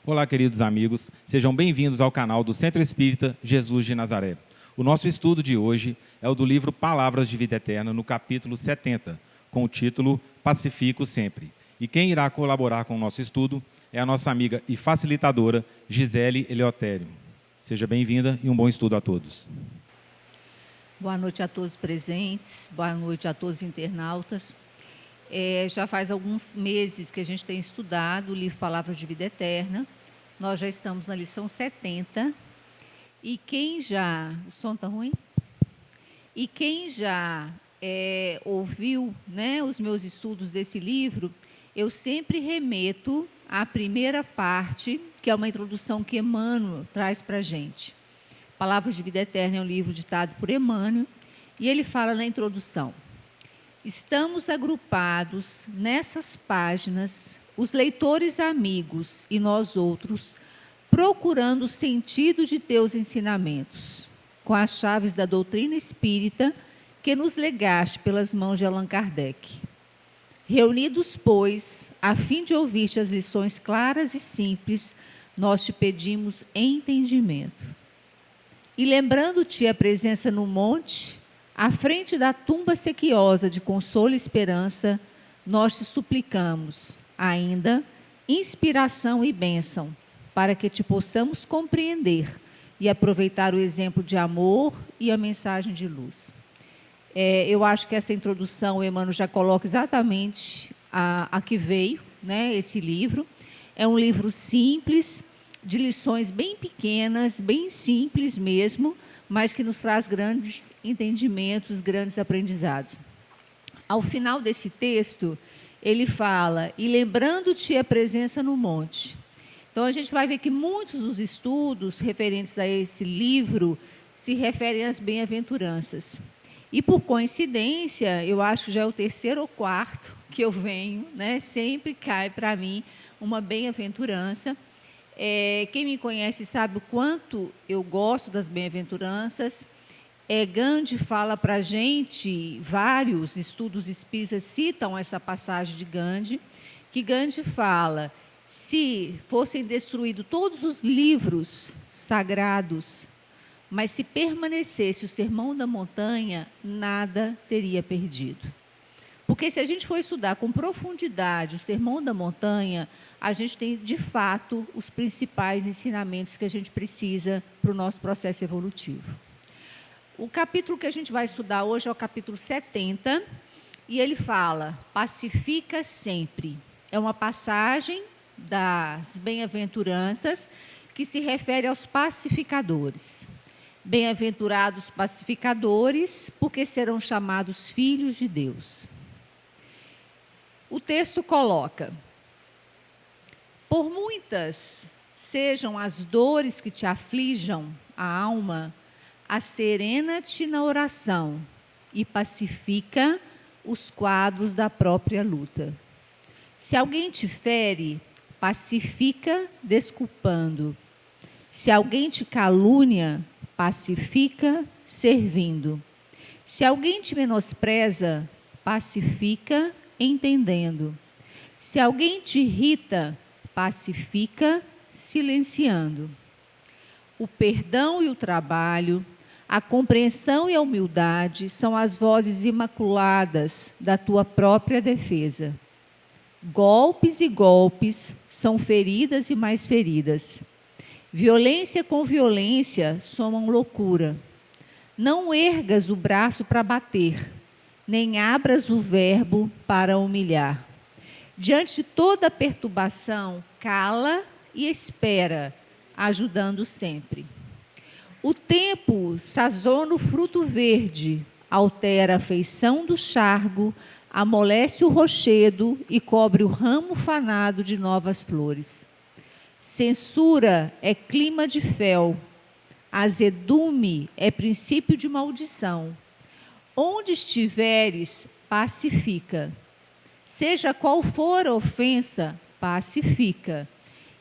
Olá, queridos amigos, sejam bem-vindos ao canal do Centro Espírita Jesus de Nazaré. O nosso estudo de hoje é o do livro Palavras de Vida Eterna, no capítulo 70, com o título Pacifico Sempre. E quem irá colaborar com o nosso estudo é a nossa amiga e facilitadora Gisele Eleutério. Seja bem-vinda e um bom estudo a todos. Boa noite a todos presentes, boa noite a todos os internautas. Já faz alguns meses que a gente tem estudado o livro Palavras de Vida Eterna. Nós já estamos na lição 70. E quem já... O som está ruim? E quem já ouviu, né, os meus estudos desse livro, eu sempre remeto à primeira parte, que é uma introdução que Emmanuel traz para a gente. Palavras de Vida Eterna é um livro ditado por Emmanuel, e ele fala na introdução: estamos agrupados nessas páginas, os leitores amigos e nós outros, procurando o sentido de teus ensinamentos, com as chaves da doutrina espírita que nos legaste pelas mãos de Allan Kardec. Reunidos, pois, a fim de ouvir-te as lições claras e simples, nós te pedimos entendimento. E lembrando-te a presença no monte, à frente da tumba sequiosa de consolo e esperança, nós te suplicamos, ainda, inspiração e bênção, para que te possamos compreender e aproveitar o exemplo de amor e a mensagem de luz. Eu acho que essa introdução, o Emmanuel já coloca exatamente a que veio, né, esse livro. É um livro simples, de lições bem pequenas, bem simples mesmo, mas que nos traz grandes entendimentos, grandes aprendizados. Ao final desse texto, ele fala, e lembrando-te a presença no monte. Então, a gente vai ver que muitos dos estudos referentes a esse livro se referem às bem-aventuranças. E, por coincidência, eu acho que já é o terceiro ou quarto que eu venho, né, sempre cai para mim uma bem-aventurança. Quem me conhece sabe o quanto eu gosto das bem-aventuranças. Gandhi fala para a gente, vários estudos espíritas citam essa passagem de Gandhi, que Gandhi fala, se fossem destruídos todos os livros sagrados, mas se permanecesse o Sermão da Montanha, nada teria perdido. Porque se a gente for estudar com profundidade o Sermão da Montanha, a gente tem, de fato, os principais ensinamentos que a gente precisa para o nosso processo evolutivo. O capítulo que a gente vai estudar hoje é o capítulo 70, e ele fala, pacifica sempre. É uma passagem das bem-aventuranças que se refere aos pacificadores. Bem-aventurados pacificadores, porque serão chamados filhos de Deus. O texto coloca, por muitas sejam as dores que te aflijam a alma, aserena-te na oração e pacifica os quadros da própria luta. Se alguém te fere, pacifica desculpando. Se alguém te calúnia, pacifica servindo. Se alguém te menospreza, pacifica entendendo. Se alguém te irrita, pacifica silenciando. O perdão e o trabalho, a compreensão e a humildade são as vozes imaculadas da tua própria defesa. Golpes e golpes são feridas e mais feridas. Violência com violência somam loucura. Não ergas o braço para bater, nem abras o verbo para humilhar. Diante de toda perturbação, cala e espera, ajudando sempre. O tempo sazona o fruto verde, altera a feição do chargo, amolece o rochedo e cobre o ramo fanado de novas flores. Censura é clima de fel, azedume é princípio de maldição. Onde estiveres, pacifica. Seja qual for a ofensa, pacifica.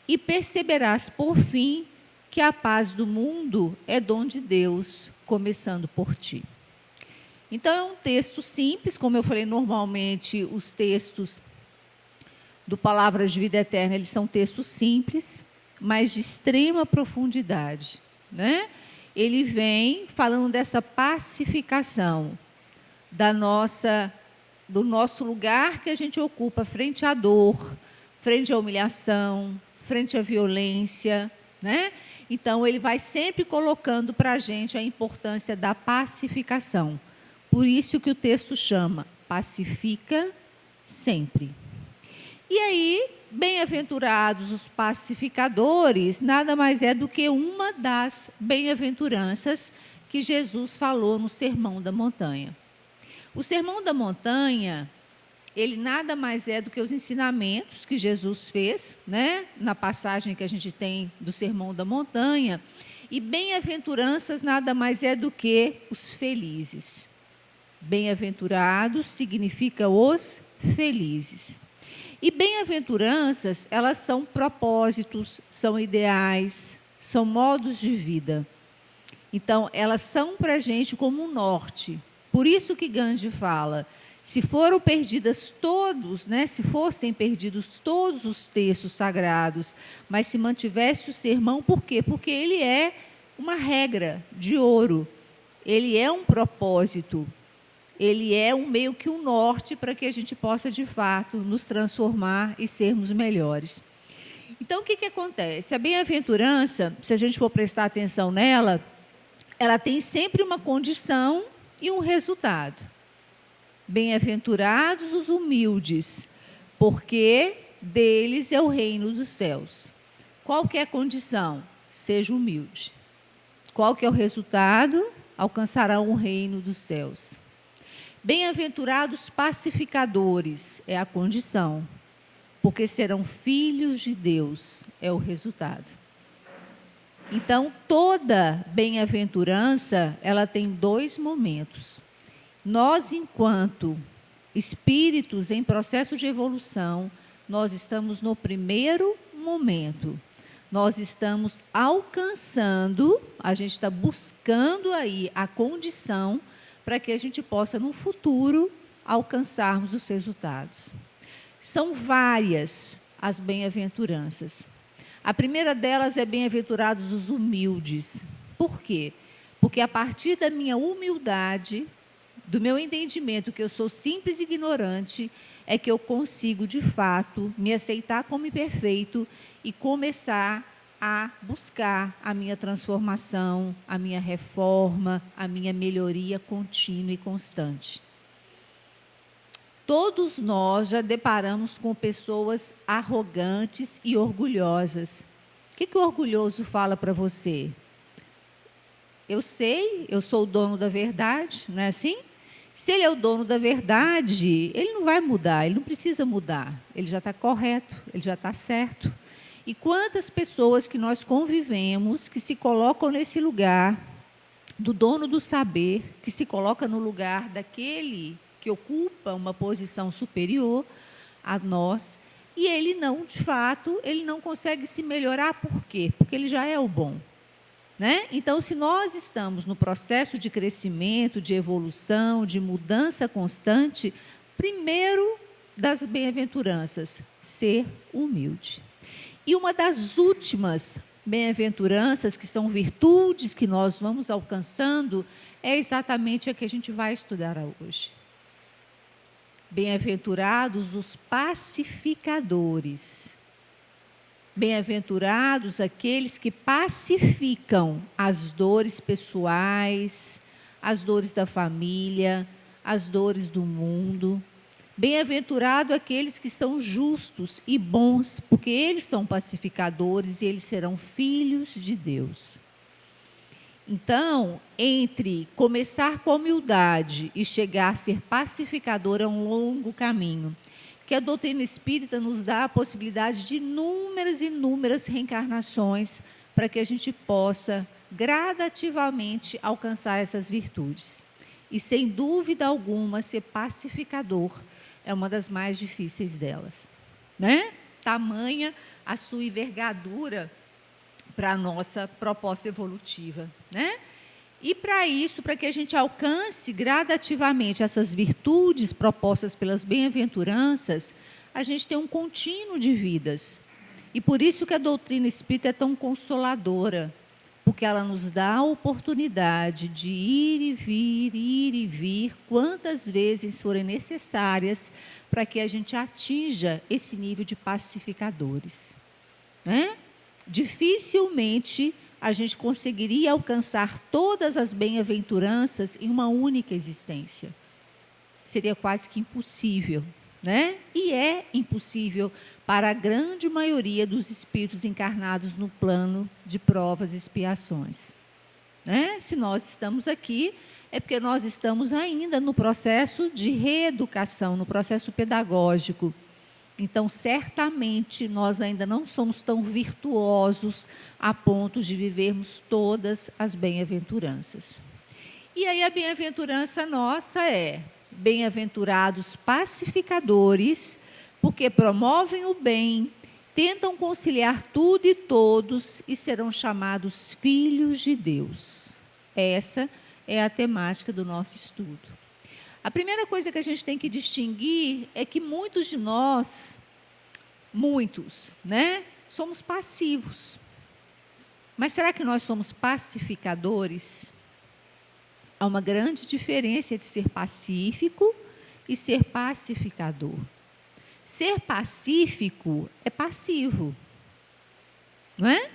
E perceberás, por fim, que a paz do mundo é dom de Deus, começando por ti. Então, é um texto simples, como eu falei, normalmente os textos do Palavras de Vida Eterna, eles são textos simples, mas de extrema profundidade, né? Ele vem falando dessa pacificação do nosso lugar que a gente ocupa frente à dor, frente à humilhação, frente à violência, né? Então, ele vai sempre colocando para a gente a importância da pacificação. Por isso que o texto chama, pacifica sempre. E aí, bem-aventurados os pacificadores, nada mais é do que uma das bem-aventuranças que Jesus falou no Sermão da Montanha. O Sermão da Montanha, ele nada mais é do que os ensinamentos que Jesus fez, né, na passagem que a gente tem do Sermão da Montanha, e bem-aventuranças nada mais é do que os felizes. Bem-aventurados significa os felizes. E bem-aventuranças, elas são propósitos, são ideais, são modos de vida. Então, elas são para a gente como um norte. Por isso que Gandhi fala, se foram perdidas todos, né, se fossem perdidos todos os textos sagrados, mas se mantivesse o sermão, por quê? Porque ele é uma regra de ouro, ele é um propósito, ele é meio que um norte para que a gente possa, de fato, nos transformar e sermos melhores. Então, o que acontece? A bem-aventurança, se a gente for prestar atenção nela, ela tem sempre uma condição e um resultado. Bem-aventurados os humildes, porque deles é o reino dos céus. Qual que é a condição? Seja humilde. Qual que é o resultado? Alcançarão o reino dos céus. Bem-aventurados pacificadores, é a condição, porque serão filhos de Deus, é o resultado. Então, toda bem-aventurança, ela tem dois momentos. Nós, enquanto espíritos em processo de evolução, nós estamos no primeiro momento. Nós estamos alcançando, a gente está buscando aí a condição para que a gente possa, no futuro, alcançarmos os resultados. São várias as bem-aventuranças. A primeira delas é bem-aventurados os humildes. Por quê? Porque a partir da minha humildade, do meu entendimento que eu sou simples e ignorante, é que eu consigo, de fato, me aceitar como imperfeito e começar a buscar a minha transformação, a minha reforma, a minha melhoria contínua e constante. Todos nós já deparamos com pessoas arrogantes e orgulhosas. O que o orgulhoso fala para você? Eu sei, eu sou o dono da verdade, não é assim? Se ele é o dono da verdade, ele não vai mudar, ele não precisa mudar. Ele já está correto, ele já está certo. E quantas pessoas que nós convivemos, que se colocam nesse lugar do dono do saber, que se coloca no lugar daquele que ocupa uma posição superior a nós, e ele não, de fato, ele não consegue se melhorar. Por quê? Porque ele já é o bom. Né? Então, se nós estamos no processo de crescimento, de evolução, de mudança constante, primeiro das bem-aventuranças, ser humilde. E uma das últimas bem-aventuranças, que são virtudes que nós vamos alcançando, é exatamente a que a gente vai estudar hoje. Bem-aventurados os pacificadores. Bem-aventurados aqueles que pacificam as dores pessoais, as dores da família, as dores do mundo. Bem-aventurado aqueles que são justos e bons, porque eles são pacificadores e eles serão filhos de Deus. Então, entre começar com humildade e chegar a ser pacificador é um longo caminho, que a doutrina espírita nos dá a possibilidade de inúmeras reencarnações para que a gente possa gradativamente alcançar essas virtudes. E, sem dúvida alguma, ser pacificador é uma das mais difíceis delas, né? Tamanha a sua envergadura para a nossa proposta evolutiva, né? E para isso, para que a gente alcance gradativamente essas virtudes propostas pelas bem-aventuranças, a gente tem um contínuo de vidas. E por isso que a doutrina espírita é tão consoladora, porque ela nos dá a oportunidade de ir e vir, quantas vezes forem necessárias, para que a gente atinja esse nível de pacificadores, né? Dificilmente a gente conseguiria alcançar todas as bem-aventuranças em uma única existência. Seria quase que impossível, né? E é impossível para a grande maioria dos espíritos encarnados no plano de provas e expiações, né? Se nós estamos aqui, é porque nós estamos ainda no processo de reeducação, no processo pedagógico. Então, certamente, nós ainda não somos tão virtuosos a ponto de vivermos todas as bem-aventuranças. E aí a bem-aventurança nossa é: bem-aventurados pacificadores, porque promovem o bem, tentam conciliar tudo e todos e serão chamados filhos de Deus. Essa é a temática do nosso estudo. A primeira coisa que a gente tem que distinguir é que muitos de nós, né, somos passivos. Mas será que nós somos pacificadores? Há uma grande diferença entre ser pacífico e ser pacificador. Ser pacífico é passivo, não é?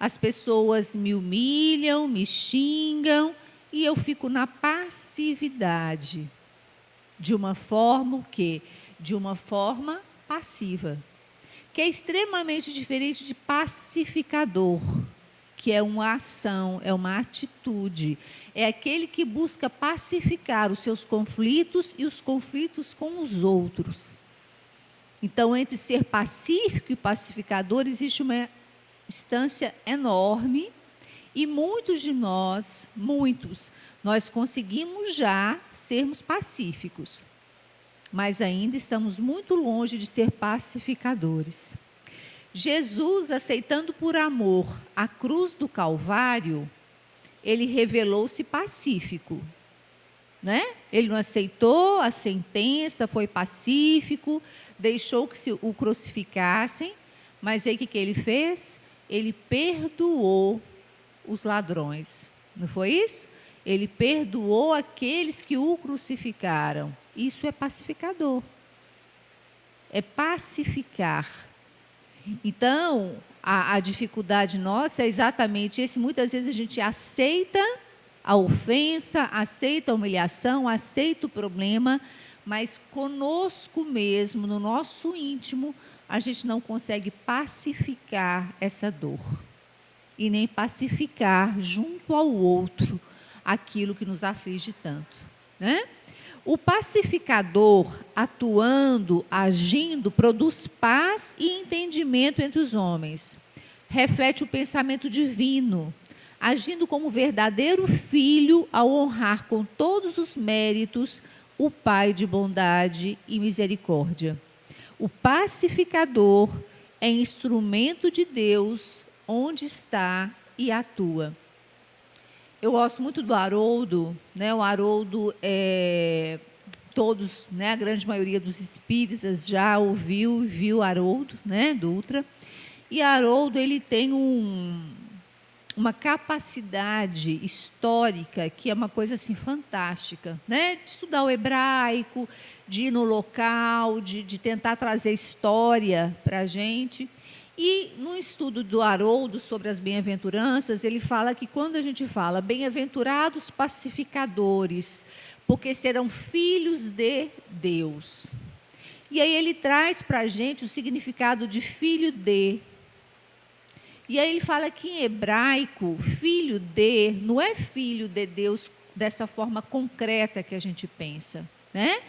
As pessoas me humilham, me xingam, e eu fico na passividade, de uma forma o quê? De uma forma passiva, que é extremamente diferente de pacificador, que é uma ação, é uma atitude, é aquele que busca pacificar os seus conflitos e os conflitos com os outros. Então, entre ser pacífico e pacificador, existe uma distância enorme. E muitos de nós conseguimos já sermos pacíficos, mas ainda estamos muito longe de ser pacificadores. Jesus, aceitando por amor a cruz do Calvário, ele revelou-se pacífico, né? Ele não aceitou a sentença, foi pacífico, deixou que o crucificassem, mas aí o que ele fez? Ele perdoou os ladrões, não foi isso? Ele perdoou aqueles que o crucificaram. Isso é pacificador, é pacificar. Então, a dificuldade nossa é exatamente esse: muitas vezes a gente aceita a ofensa, aceita a humilhação, aceita o problema, mas conosco mesmo, no nosso íntimo, a gente não consegue pacificar essa dor. E nem pacificar junto ao outro aquilo que nos aflige tanto, né? O pacificador, atuando, agindo, produz paz e entendimento entre os homens. Reflete o pensamento divino, agindo como verdadeiro filho ao honrar com todos os méritos o Pai de bondade e misericórdia. O pacificador é instrumento de Deus onde está e atua. Eu gosto muito do Haroldo, né? O Haroldo, todos, né, a grande maioria dos espíritas já ouviu e viu Haroldo, né, Dutra. E Haroldo, ele tem uma capacidade histórica que é uma coisa assim fantástica, né? De estudar o hebraico, de ir no local, de tentar trazer história para a gente. E no estudo do Haroldo sobre as bem-aventuranças, ele fala que quando a gente fala bem-aventurados pacificadores, porque serão filhos de Deus. E aí ele traz para a gente o significado de filho de. E aí ele fala que em hebraico, filho de, não é filho de Deus dessa forma concreta que a gente pensa, né?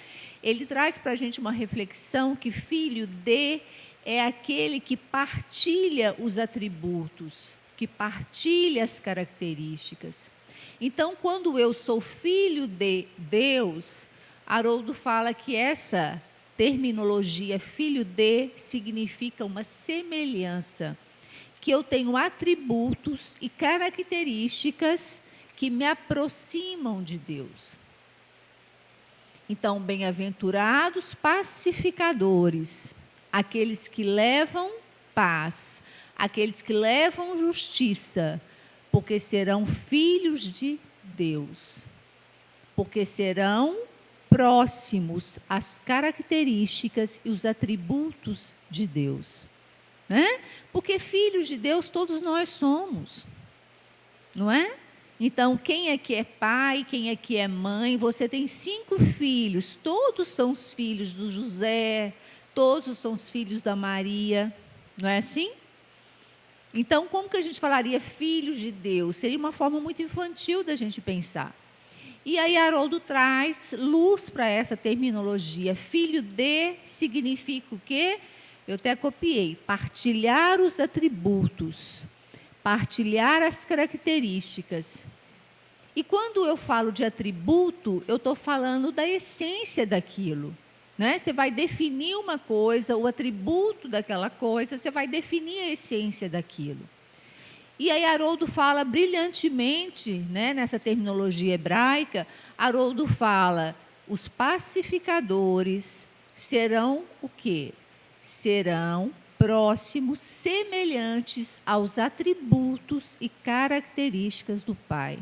Ele traz para a gente uma reflexão que filho de é aquele que partilha os atributos, que partilha as características. Então, quando eu sou filho de Deus, Haroldo fala que essa terminologia filho de significa uma semelhança, que eu tenho atributos e características que me aproximam de Deus. Então, bem-aventurados pacificadores, aqueles que levam paz aqueles que levam justiça, porque serão filhos de Deus. Porque serão próximos às características e os atributos de Deus. Né? Porque filhos de Deus todos nós somos. Não é? Então, quem é que é pai, quem é que é mãe? Você tem 5 filhos, todos são os filhos do José, todos são os filhos da Maria, não é assim? Então, como que a gente falaria filhos de Deus? Seria uma forma muito infantil da gente pensar. E aí Haroldo traz luz para essa terminologia. Filho de significa o quê? Eu até copiei, partilhar os atributos, partilhar as características. E quando eu falo de atributo, eu estou falando da essência daquilo. Né? Você vai definir uma coisa, o atributo daquela coisa, você vai definir a essência daquilo. E aí Haroldo fala brilhantemente, né, nessa terminologia hebraica, Haroldo fala, os pacificadores serão o quê? Serão próximos, semelhantes aos atributos e características do Pai,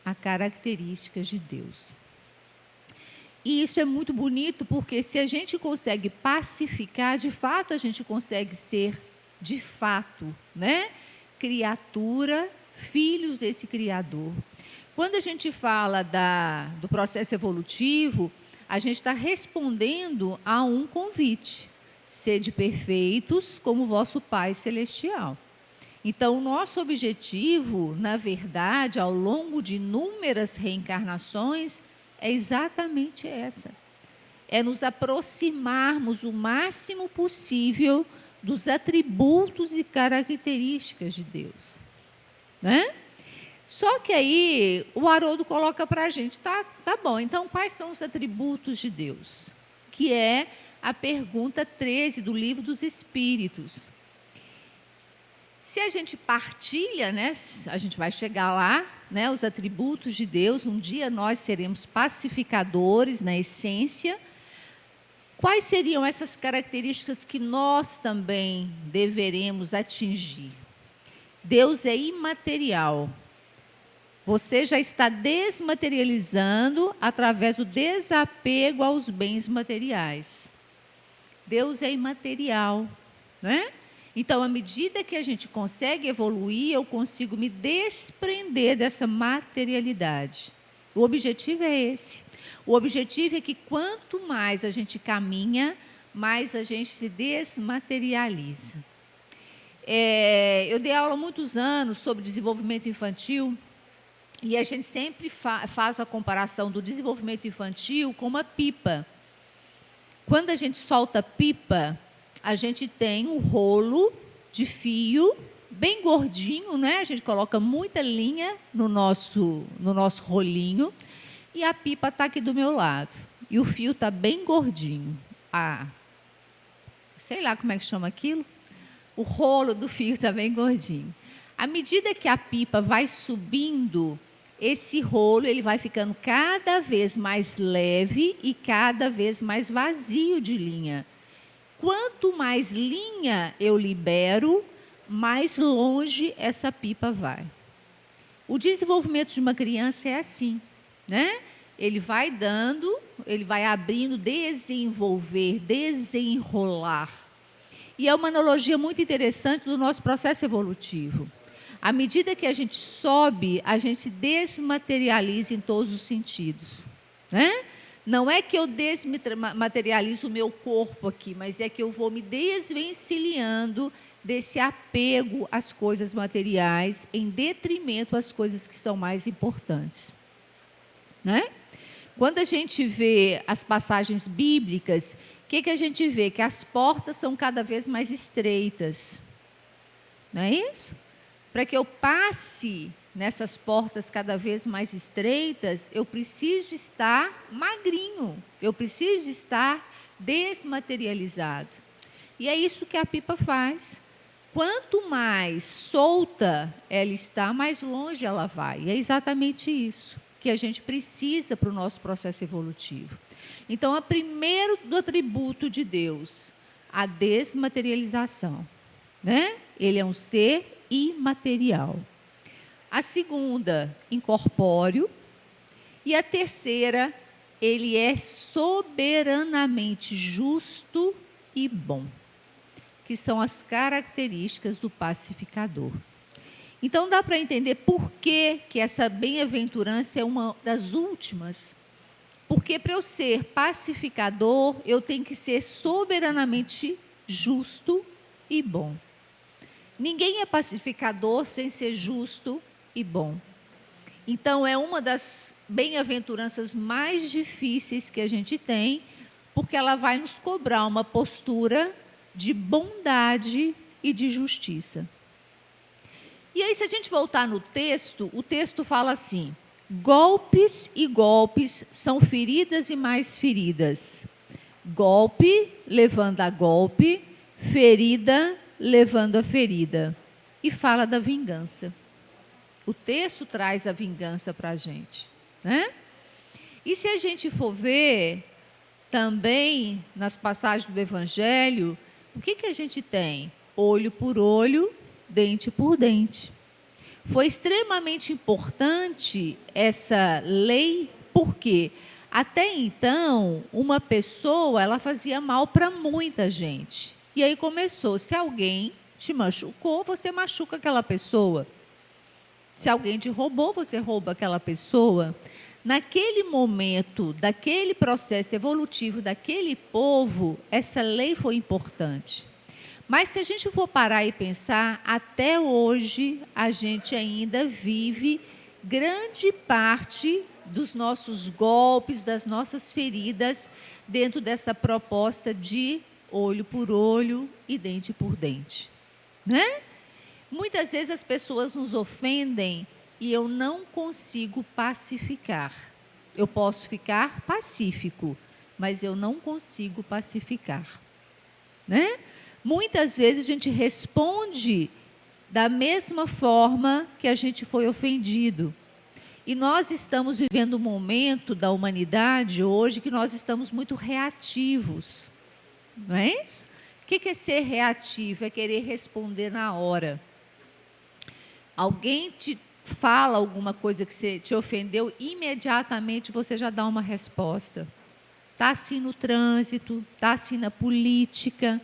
a características de Deus. E isso é muito bonito, porque se a gente consegue pacificar, de fato a gente consegue ser, de fato, né, criatura, filhos desse Criador. Quando a gente fala do processo evolutivo, a gente está respondendo a um convite. Sede perfeitos como vosso Pai Celestial. Então, o nosso objetivo, na verdade, ao longo de inúmeras reencarnações, é exatamente essa. É nos aproximarmos o máximo possível dos atributos e características de Deus. Né? Só que aí o Haroldo coloca para a gente, tá bom, então quais são os atributos de Deus? Que é a pergunta 13 do Livro dos Espíritos. Se a gente partilha, né, a gente vai chegar lá, né, os atributos de Deus, um dia nós seremos pacificadores na essência. Quais seriam essas características que nós também deveremos atingir? Deus é imaterial. Você já está desmaterializando através do desapego aos bens materiais. Deus é imaterial, né? Então, à medida que a gente consegue evoluir, eu consigo me desprender dessa materialidade. O objetivo é esse. O objetivo é que quanto mais a gente caminha, mais a gente se desmaterializa. Eu dei aula há muitos anos sobre desenvolvimento infantil, e a gente sempre faz a comparação do desenvolvimento infantil com uma pipa. Quando a gente solta pipa, a gente tem um rolo de fio bem gordinho, né? A gente coloca muita linha no nosso rolinho, e a pipa está aqui do meu lado. E o fio está bem gordinho. Sei lá como é que chama aquilo. O rolo do fio está bem gordinho. À medida que a pipa vai subindo, esse rolo ele vai ficando cada vez mais leve e cada vez mais vazio de linha. Quanto mais linha eu libero, mais longe essa pipa vai. O desenvolvimento de uma criança é assim, né? Ele vai dando, ele vai abrindo, desenvolver, desenrolar. E é uma analogia muito interessante do nosso processo evolutivo. À medida que a gente sobe, a gente se desmaterializa em todos os sentidos, né? Não é que eu desmaterializo o meu corpo aqui, mas é que eu vou me desvencilhando desse apego às coisas materiais em detrimento às coisas que são mais importantes. Né? Quando a gente vê as passagens bíblicas, o que a gente vê? Que as portas são cada vez mais estreitas. Não é isso? Para que eu passe nessas portas cada vez mais estreitas, eu preciso estar magrinho, eu preciso estar desmaterializado. E é isso que a pipa faz. Quanto mais solta ela está, mais longe ela vai. E é exatamente isso que a gente precisa para o nosso processo evolutivo. Então, o primeiro do atributo de Deus, a desmaterialização. né? Ele é um ser imaterial. A segunda, incorpóreo. E a terceira, ele é soberanamente justo e bom, que são as características do pacificador. Então, dá para entender por que essa bem-aventurança é uma das últimas. Porque para eu ser pacificador, eu tenho que ser soberanamente justo e bom. Ninguém é pacificador sem ser justo e bom. Então, é uma das bem-aventuranças mais difíceis que a gente tem, porque ela vai nos cobrar uma postura de bondade e de justiça. E aí, se a gente voltar no texto, o texto fala assim: golpes e golpes são feridas e mais feridas. Golpe levando a golpe, ferida levando a ferida. E fala da vingança. O texto traz a vingança para a gente, né? E se a gente for ver também nas passagens do Evangelho, o que a gente tem? Olho por olho, dente por dente. Foi extremamente importante essa lei, porque até então, uma pessoa, ela fazia mal para muita gente. E aí começou, se alguém te machucou, você machuca aquela pessoa. Se alguém te roubou, você rouba aquela pessoa. Naquele momento, daquele processo evolutivo daquele povo, essa lei foi importante. Mas se a gente for parar e pensar, até hoje a gente ainda vive grande parte dos nossos golpes, das nossas feridas, dentro dessa proposta de olho por olho e dente por dente, né? Muitas vezes as pessoas nos ofendem e eu não consigo pacificar. Eu posso ficar pacífico, mas eu não consigo pacificar, né? Muitas vezes a gente responde da mesma forma que a gente foi ofendido. E nós estamos vivendo um momento da humanidade hoje que nós estamos muito reativos. Não é isso? O que é ser reativo? É querer responder na hora. Alguém te fala alguma coisa que te ofendeu, imediatamente você já dá uma resposta. Está assim no trânsito, está assim na política,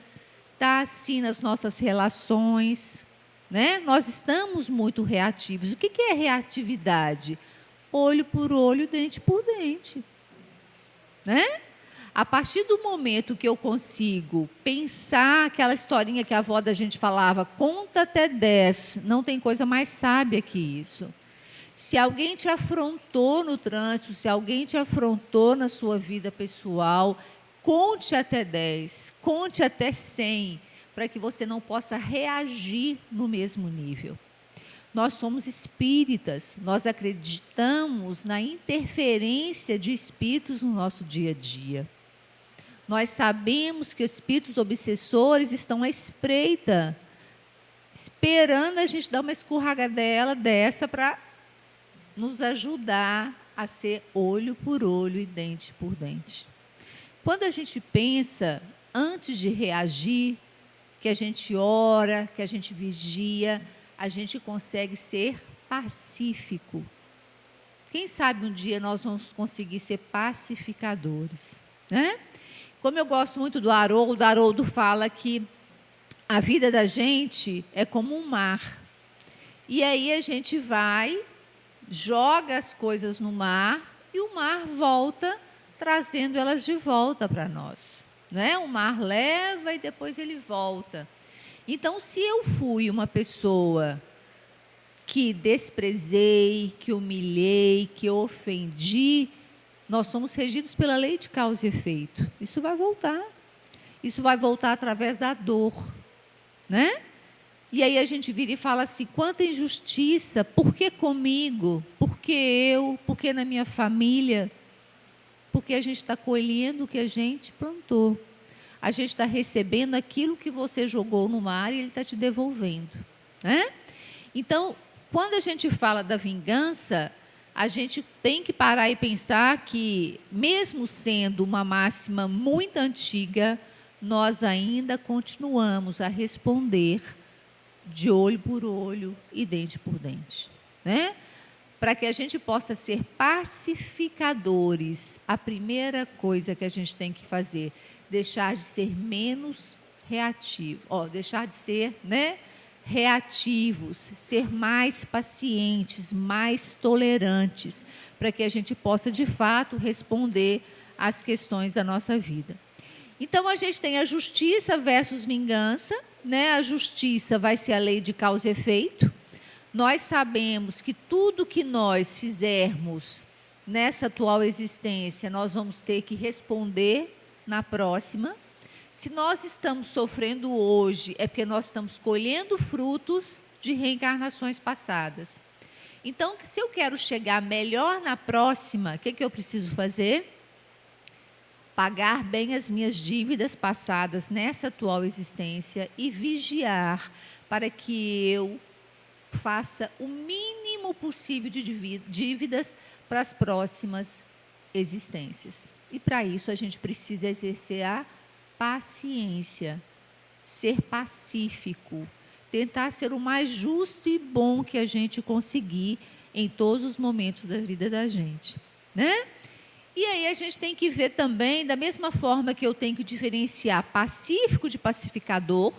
está assim nas nossas relações, né? Nós estamos muito reativos. O que é reatividade? Olho por olho, dente por dente, né? A partir do momento que eu consigo pensar aquela historinha que a avó da gente falava, conta até 10, não tem coisa mais sábia que isso. Se alguém te afrontou no trânsito, se alguém te afrontou na sua vida pessoal, conte até 10, conte até 100, para que você não possa reagir no mesmo nível. Nós somos espíritas, nós acreditamos na interferência de espíritos no nosso dia a dia. Nós sabemos que os espíritos obsessores estão à espreita, esperando a gente dar uma escorregadela dessa para nos ajudar a ser olho por olho e dente por dente. Quando a gente pensa, antes de reagir, que a gente ora, que a gente vigia, a gente consegue ser pacífico. Quem sabe um dia nós vamos conseguir ser pacificadores, né? Como eu gosto muito do Haroldo fala que a vida da gente é como um mar. E aí a gente vai, joga as coisas no mar e o mar volta, trazendo elas de volta para nós, né? O mar leva e depois ele volta. Então, se eu fui uma pessoa que desprezei, que humilhei, que ofendi, nós somos regidos pela lei de causa e efeito. Isso vai voltar. Isso vai voltar através da dor, né? E aí a gente vira e fala assim, quanta injustiça, por que comigo? Por que eu? Por que na minha família? Porque a gente está colhendo o que a gente plantou. A gente está recebendo aquilo que você jogou no mar e ele está te devolvendo, né? Então, quando a gente fala da vingança, a gente tem que parar e pensar que, mesmo sendo uma máxima muito antiga, nós ainda continuamos a responder de olho por olho e dente por dente, né? Para que a gente possa ser pacificadores, a primeira coisa que a gente tem que fazer, deixar de ser menos reativo, deixar de ser, né, reativos, ser mais pacientes, mais tolerantes, para que a gente possa, de fato, responder às questões da nossa vida. Então, a gente tem a justiça versus vingança, né? A justiça vai ser a lei de causa e efeito. Nós sabemos que tudo que nós fizermos nessa atual existência, nós vamos ter que responder na próxima. Se nós estamos sofrendo hoje, é porque nós estamos colhendo frutos de reencarnações passadas. Então, se eu quero chegar melhor na próxima, o que eu preciso fazer? Pagar bem as minhas dívidas passadas nessa atual existência e vigiar para que eu faça o mínimo possível de dívidas para as próximas existências. E para isso a gente precisa exercer a paciência, ser pacífico, tentar ser o mais justo e bom que a gente conseguir em todos os momentos da vida da gente, né? E aí a gente tem que ver também, da mesma forma que eu tenho que diferenciar pacífico de pacificador,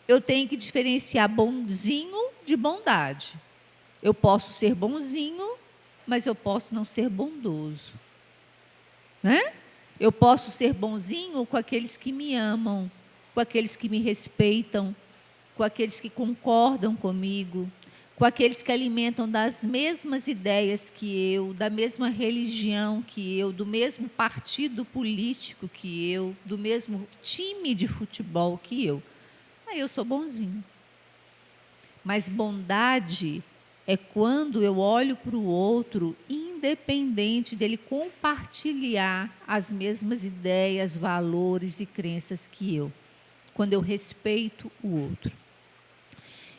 eu tenho que diferenciar bonzinho de bondade. Eu posso ser bonzinho, mas eu posso não ser bondoso, né? Eu posso ser bonzinho com aqueles que me amam, com aqueles que me respeitam, com aqueles que concordam comigo, com aqueles que alimentam das mesmas ideias que eu, da mesma religião que eu, do mesmo partido político que eu, do mesmo time de futebol que eu. Aí eu sou bonzinho. Mas bondade é quando eu olho para o outro, independente dele compartilhar as mesmas ideias, valores e crenças que eu. Quando eu respeito o outro.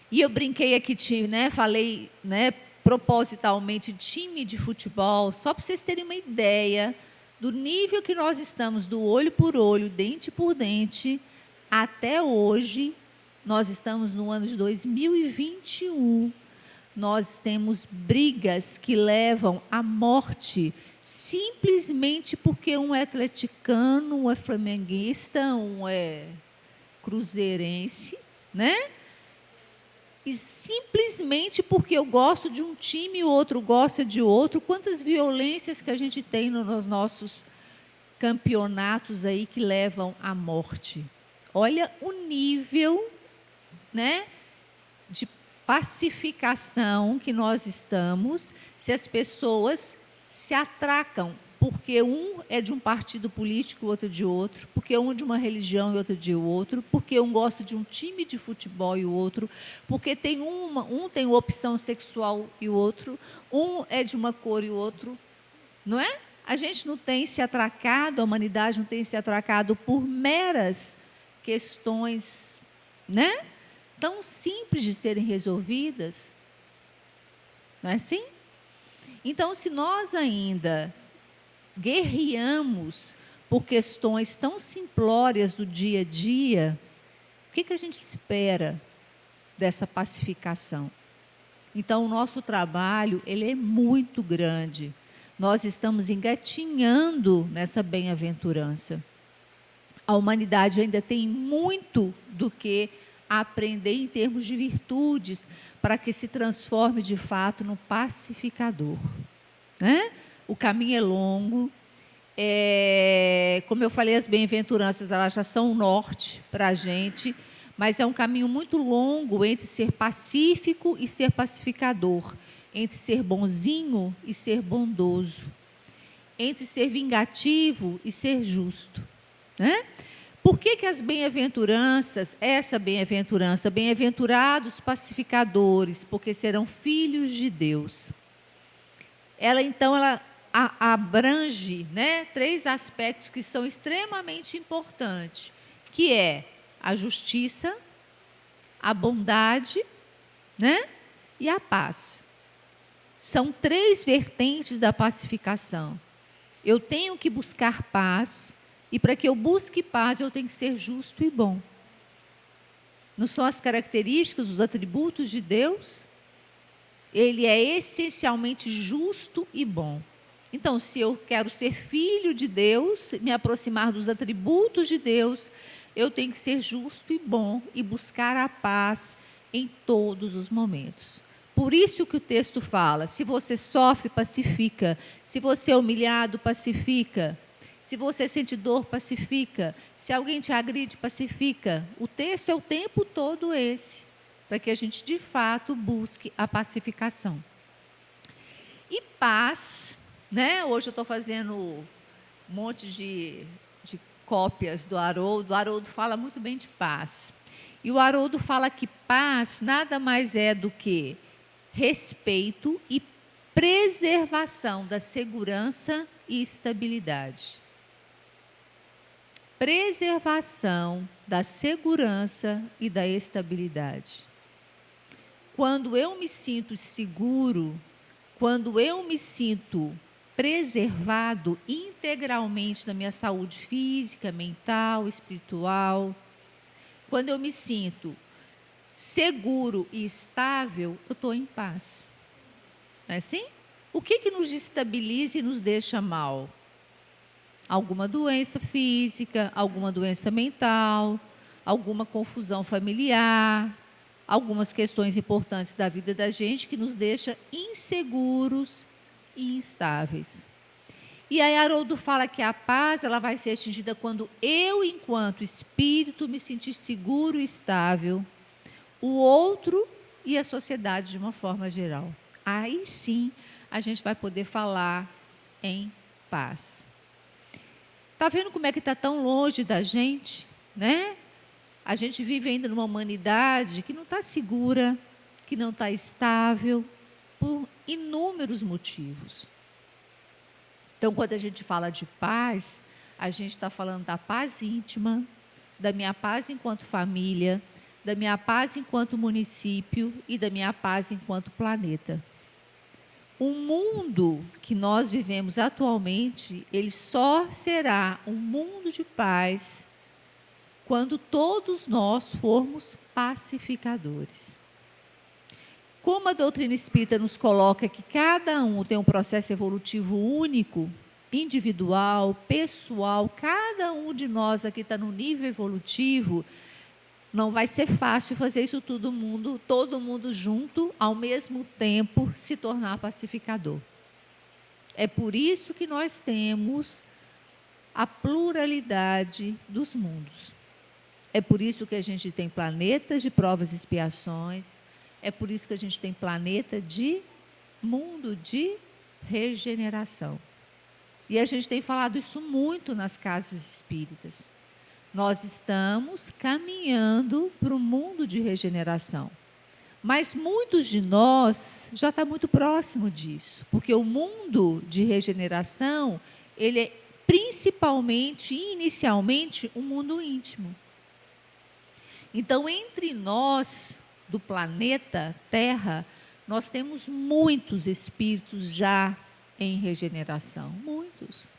E eu brinquei aqui, né, falei, né, propositalmente time de futebol, só para vocês terem uma ideia do nível que nós estamos, do olho por olho, dente por dente, até hoje. Nós estamos no ano de 2021. Nós temos brigas que levam à morte, simplesmente porque um é atleticano, um é flamenguista, um é cruzeirense, né? E simplesmente porque eu gosto de um time e o outro gosta de outro. Quantas violências que a gente tem nos nossos campeonatos aí que levam à morte. Olha o nível, né, de pacificação que nós estamos, se as pessoas se atracam, porque um é de um partido político, o outro de outro, porque um é de uma religião e outro de outro, porque um gosta de um time de futebol e o outro, porque tem um tem opção sexual e o outro, um é de uma cor e o outro, não é? A gente não tem se atracado, a humanidade não tem se atracado por meras questões, né, tão simples de serem resolvidas, não é assim? Então, se nós ainda guerreamos por questões tão simplórias do dia a dia, o que a gente espera dessa pacificação? Então, o nosso trabalho, ele é muito grande. Nós estamos engatinhando nessa bem-aventurança. A humanidade ainda tem muito do que aprender em termos de virtudes para que se transforme de fato no pacificador, né? O caminho é longo, como eu falei, as bem-aventuranças elas já são o norte para a gente, mas é um caminho muito longo entre ser pacífico e ser pacificador, entre ser bonzinho e ser bondoso, entre ser vingativo e ser justo, né? Por que as bem-aventuranças, essa bem-aventurança, bem-aventurados pacificadores, porque serão filhos de Deus. Ela abrange, né, 3 aspectos que são extremamente importantes, que é a justiça, a bondade, né, e a paz. São 3 vertentes da pacificação. Eu tenho que buscar paz, e para que eu busque paz, eu tenho que ser justo e bom. Não são as características, os atributos de Deus? Ele é essencialmente justo e bom. Então, se eu quero ser filho de Deus, me aproximar dos atributos de Deus, eu tenho que ser justo e bom e buscar a paz em todos os momentos. Por isso que o texto fala, se você sofre, pacifica. Se você é humilhado, pacifica. Se você sente dor, pacifica. Se alguém te agride, pacifica. O texto é o tempo todo esse, para que a gente, de fato, busque a pacificação. E paz, né? Hoje eu estou fazendo um monte de cópias do Haroldo. O Haroldo fala muito bem de paz. E o Haroldo fala que paz nada mais é do que respeito e preservação da segurança e estabilidade. Preservação da segurança e da estabilidade. Quando eu me sinto seguro, quando eu me sinto preservado integralmente na minha saúde física, mental, espiritual, quando eu me sinto seguro e estável, eu estou em paz. Não é assim? O que nos desestabiliza e nos deixa mal? Alguma doença física, alguma doença mental, alguma confusão familiar, algumas questões importantes da vida da gente que nos deixa inseguros e instáveis. E aí Haroldo fala que a paz ela vai ser atingida quando eu, enquanto espírito, me sentir seguro e estável, o outro e a sociedade de uma forma geral. Aí sim a gente vai poder falar em paz. Está vendo como é que está tão longe da gente, né? A gente vive ainda numa humanidade que não está segura, que não está estável, por inúmeros motivos. Então, quando a gente fala de paz, a gente está falando da paz íntima, da minha paz enquanto família, da minha paz enquanto município e da minha paz enquanto planeta. O mundo que nós vivemos atualmente, ele só será um mundo de paz quando todos nós formos pacificadores. Como a doutrina espírita nos coloca que cada um tem um processo evolutivo único, individual, pessoal, cada um de nós aqui está no nível evolutivo, não vai ser fácil fazer isso todo mundo junto, ao mesmo tempo, se tornar pacificador. É por isso que nós temos a pluralidade dos mundos. É por isso que a gente tem planetas de provas e expiações, é por isso que a gente tem planeta de mundo de regeneração. E a gente tem falado isso muito nas casas espíritas. Nós estamos caminhando para o mundo de regeneração. Mas muitos de nós já está muito próximo disso, porque o mundo de regeneração, ele é principalmente e inicialmente um mundo íntimo. Então, entre nós, do planeta Terra, nós temos muitos espíritos já em regeneração, muitos.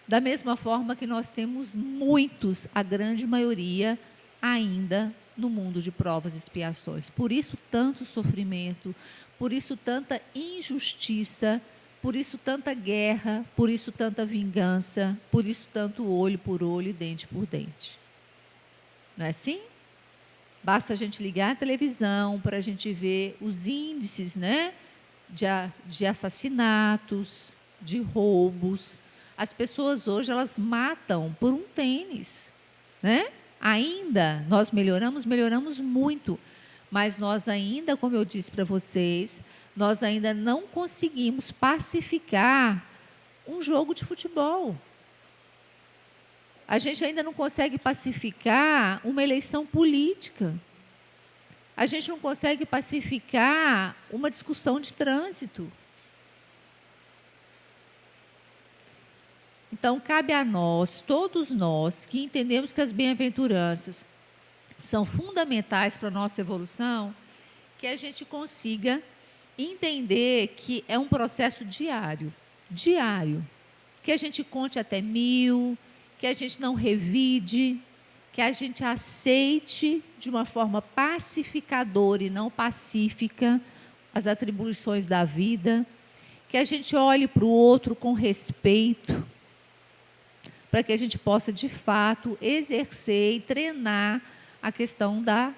Da mesma forma que nós temos muitos, a grande maioria, ainda no mundo de provas e expiações. Por isso tanto sofrimento, por isso tanta injustiça, por isso tanta guerra, por isso tanta vingança, por isso tanto olho por olho e dente por dente. Não é assim? Basta a gente ligar a televisão para a gente ver os índices, né, de assassinatos, de roubos. As pessoas hoje, elas matam por um tênis, né? Ainda, nós melhoramos muito, mas nós ainda, como eu disse para vocês, nós ainda não conseguimos pacificar um jogo de futebol. A gente ainda não consegue pacificar uma eleição política. A gente não consegue pacificar uma discussão de trânsito. Então, cabe a nós, todos nós, que entendemos que as bem-aventuranças são fundamentais para a nossa evolução, que a gente consiga entender que é um processo diário, que a gente conte até 1000, que a gente não revide, que a gente aceite de uma forma pacificadora e não pacífica as atribuições da vida, que a gente olhe para o outro com respeito, para que a gente possa, de fato, exercer e treinar a questão da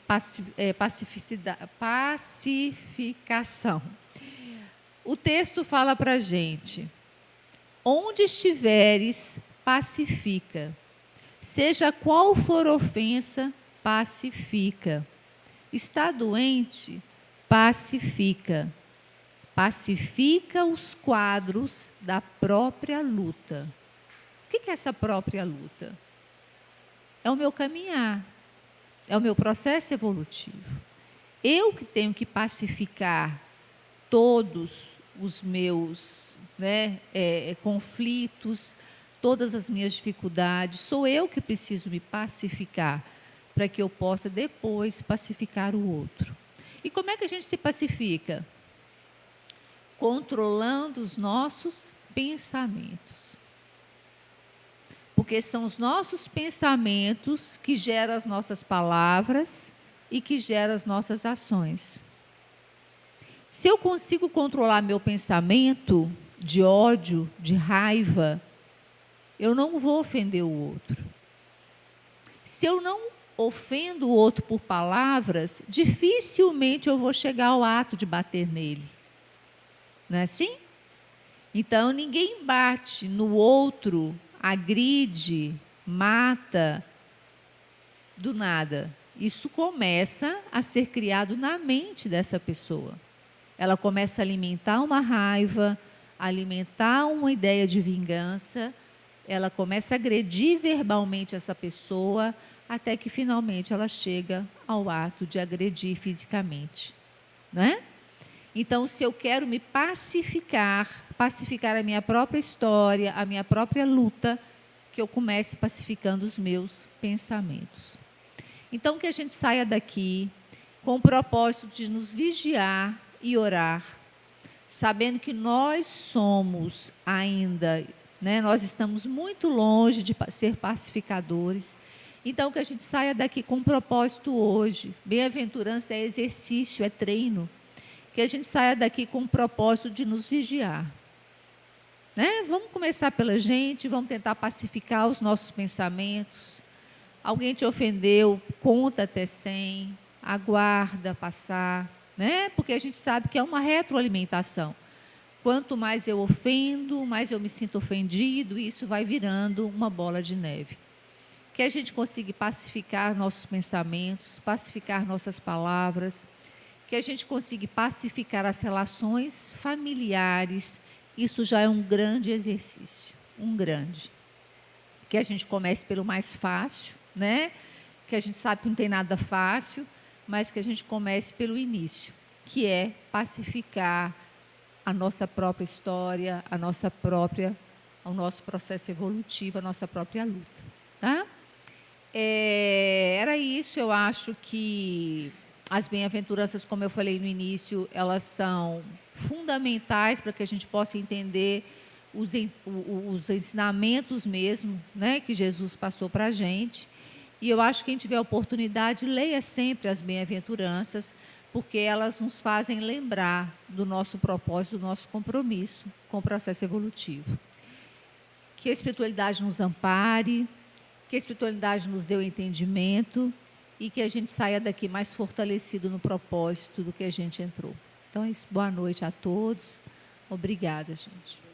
pacificação. O texto fala para a gente: onde estiveres, pacifica. Seja qual for ofensa, pacifica. Está doente, pacifica. Pacifica os quadros da própria luta. O que é essa própria luta? É o meu caminhar, é o meu processo evolutivo. Eu que tenho que pacificar todos os meus conflitos, todas as minhas dificuldades. Sou eu que preciso me pacificar para que eu possa depois pacificar o outro. E como é que a gente se pacifica? Controlando os nossos pensamentos. Porque são os nossos pensamentos que geram as nossas palavras e que geram as nossas ações. Se eu consigo controlar meu pensamento de ódio, de raiva, eu não vou ofender o outro. Se eu não ofendo o outro por palavras, dificilmente eu vou chegar ao ato de bater nele. Não é assim? Então, ninguém bate no outro, agride, mata, do nada. Isso começa a ser criado na mente dessa pessoa. Ela começa a alimentar uma raiva, alimentar uma ideia de vingança, ela começa a agredir verbalmente essa pessoa, até que finalmente ela chega ao ato de agredir fisicamente. Não é? Então, se eu quero me pacificar a minha própria história, a minha própria luta, que eu comece pacificando os meus pensamentos. Então, que a gente saia daqui com o propósito de nos vigiar e orar, sabendo que nós somos ainda, nós estamos muito longe de ser pacificadores. Então, que a gente saia daqui com um propósito hoje. Bem-aventurança é exercício, é treino. Que a gente saia daqui com o propósito de nos vigiar. Vamos começar pela gente, vamos tentar pacificar os nossos pensamentos. Alguém te ofendeu, conta até 100, aguarda passar, porque a gente sabe que é uma retroalimentação. Quanto mais eu ofendo, mais eu me sinto ofendido, e isso vai virando uma bola de neve. Que a gente consiga pacificar nossos pensamentos, pacificar nossas palavras, que a gente consiga pacificar as relações familiares. Isso já é um grande exercício, um grande. Que a gente comece pelo mais fácil, que a gente sabe que não tem nada fácil, mas que a gente comece pelo início, que é pacificar a nossa própria história, o nosso processo evolutivo, a nossa própria luta. Tá? Era isso. Eu acho que as bem-aventuranças, como eu falei no início, elas são fundamentais para que a gente possa entender os ensinamentos mesmo, que Jesus passou para a gente. E eu acho que quem tiver oportunidade, leia sempre as bem-aventuranças, porque elas nos fazem lembrar do nosso propósito, do nosso compromisso com o processo evolutivo. Que a espiritualidade nos ampare, que a espiritualidade nos dê o entendimento e que a gente saia daqui mais fortalecido no propósito do que a gente entrou. Então é isso. Boa noite a todos. Obrigada, gente.